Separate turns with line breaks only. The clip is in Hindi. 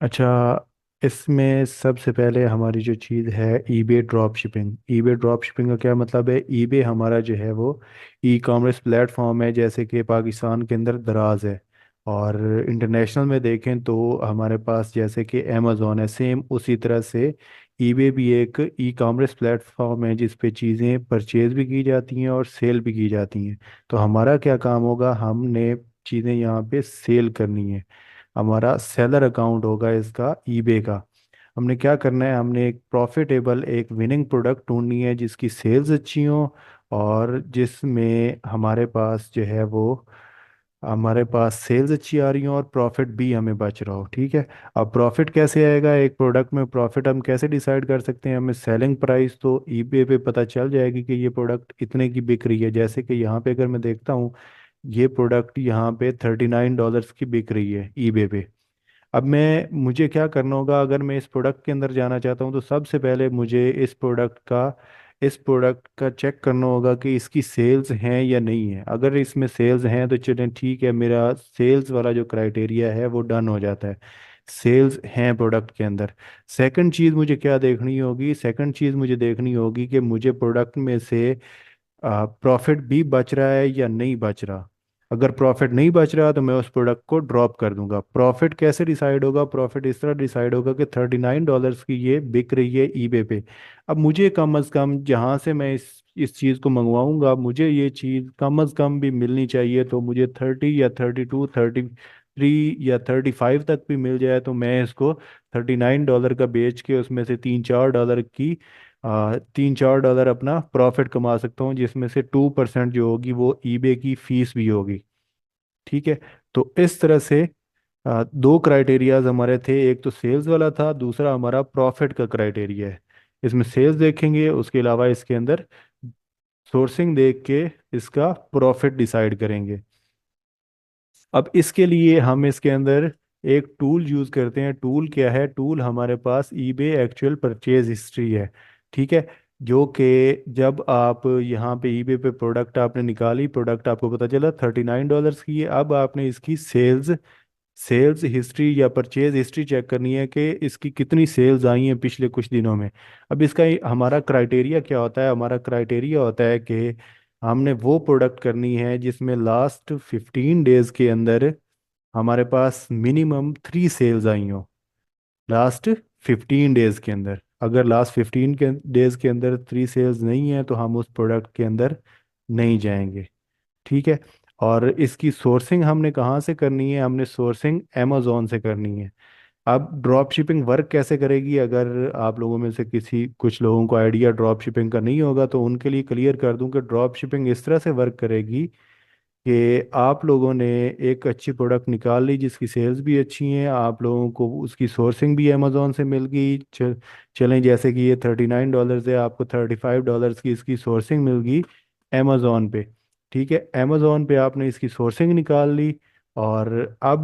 अच्छा, इसमें सबसे पहले हमारी जो चीज़ है eBay drop shipping. EBay drop shipping का क्या मतलब है? ईबे हमारा जो है वो ई कॉमर्स प्लेटफॉर्म है, जैसे कि पाकिस्तान के अंदर दराज है। और इंटरनेशनल में देखें तो हमारे पास जैसे कि अमेज़ॉन है, सेम उसी तरह से ईबे भी एक ई कॉमर्स प्लेटफॉर्म है जिस पे चीज़ें परचेज भी की जाती हैं और सेल भी की जाती हैं। तो हमारा क्या काम होगा, हमने चीज़ें यहाँ पे सेल करनी है। हमारा सेलर अकाउंट होगा इसका ईबे का। हमने क्या करना है, हमने एक प्रॉफिटेबल एक विनिंग प्रोडक्ट ढूंढनी है जिसकी सेल्स अच्छी हो और जिसमें हमारे पास सेल्स अच्छी आ रही हो और प्रॉफिट भी हमें बच रहा हो। ठीक है। अब प्रॉफिट कैसे आएगा एक प्रोडक्ट में? प्रॉफिट हम कैसे डिसाइड कर सकते हैं? हमें सेलिंग प्राइस तो ईबे पे पता चल जाएगी कि ये प्रोडक्ट इतने की बिक रही है। जैसे कि यहाँ पे अगर मैं देखता हूँ, ये प्रोडक्ट यहाँ पे $39 की बिक रही है ईबे पे। अब मुझे क्या करना होगा, अगर मैं इस प्रोडक्ट के अंदर जाना चाहता हूँ तो सबसे पहले मुझे इस प्रोडक्ट का चेक करना होगा कि इसकी सेल्स हैं या नहीं है। अगर इसमें सेल्स हैं तो चलें ठीक है, मेरा सेल्स वाला जो क्राइटेरिया है वो डन हो जाता है। सेल्स हैं प्रोडक्ट के अंदर। सेकंड चीज़ मुझे देखनी होगी कि मुझे प्रोडक्ट में से प्रॉफिट भी बच रहा है या नहीं बच रहा। अगर प्रॉफिट नहीं बच रहा तो मैं उस प्रोडक्ट को ड्रॉप कर दूंगा। प्रॉफिट कैसे डिसाइड होगा? प्रॉफिट इस तरह डिसाइड होगा कि $39 की ये बिक रही है ईबे पे। अब मुझे कम अज़ कम जहाँ से मैं इस चीज़ को मंगवाऊंगा, मुझे ये चीज़ कम अज़ कम भी मिलनी चाहिए। तो मुझे 30 या 32, 33 या 35 तक भी मिल जाए तो मैं इसको $39 का बेच के उसमें से $3-4 अपना प्रॉफिट कमा सकता हूँ, जिसमें से 2% जो होगी वो ईबे की फीस भी होगी। ठीक है। तो इस तरह से दो क्राइटेरियाज हमारे थे, एक तो सेल्स वाला था, दूसरा हमारा प्रॉफिट का क्राइटेरिया है। इसमें सेल्स देखेंगे, उसके अलावा इसके अंदर सोर्सिंग देख के इसका प्रॉफिट डिसाइड करेंगे। अब इसके लिए हम इसके अंदर एक टूल यूज करते हैं। टूल क्या है? टूल हमारे पास ईबे एक्चुअल परचेज हिस्ट्री है। ठीक है। जो कि जब आप यहाँ पे ईबे पे प्रोडक्ट आपने निकाली, प्रोडक्ट आपको पता चला $39 की है, अब आपने इसकी सेल्स सेल्स हिस्ट्री या परचेज हिस्ट्री चेक करनी है कि इसकी कितनी सेल्स आई हैं पिछले कुछ दिनों में। अब इसका हमारा क्राइटेरिया क्या होता है? हमारा क्राइटेरिया होता है कि हमने वो प्रोडक्ट करनी है जिसमें लास्ट 15 डेज के अंदर हमारे पास मिनिमम 3 सेल्स आई हो। लास्ट 15 डेज के अंदर, अगर लास्ट 15 डेज के अंदर 3 सेल्स नहीं है तो हम उस प्रोडक्ट के अंदर नहीं जाएंगे। ठीक है। और इसकी सोर्सिंग हमने कहाँ से करनी है? हमने सोर्सिंग अमेजोन से करनी है। अब ड्रॉप शिपिंग वर्क कैसे करेगी? अगर आप लोगों में से किसी कुछ लोगों को आइडिया ड्रॉप शिपिंग का नहीं होगा तो उनके लिए क्लियर कर दूं कि ड्रॉप शिपिंग इस तरह से वर्क करेगी कि आप लोगों ने एक अच्छी प्रोडक्ट निकाल ली जिसकी सेल्स भी अच्छी हैं, आप लोगों को उसकी सोर्सिंग भी अमेजोन से मिल गई। चलें, जैसे कि ये $39 है, आपको $35 की इसकी सोर्सिंग मिल गई अमेजोन पे। ठीक है। अमेजोन पे आपने इसकी सोर्सिंग निकाल ली और अब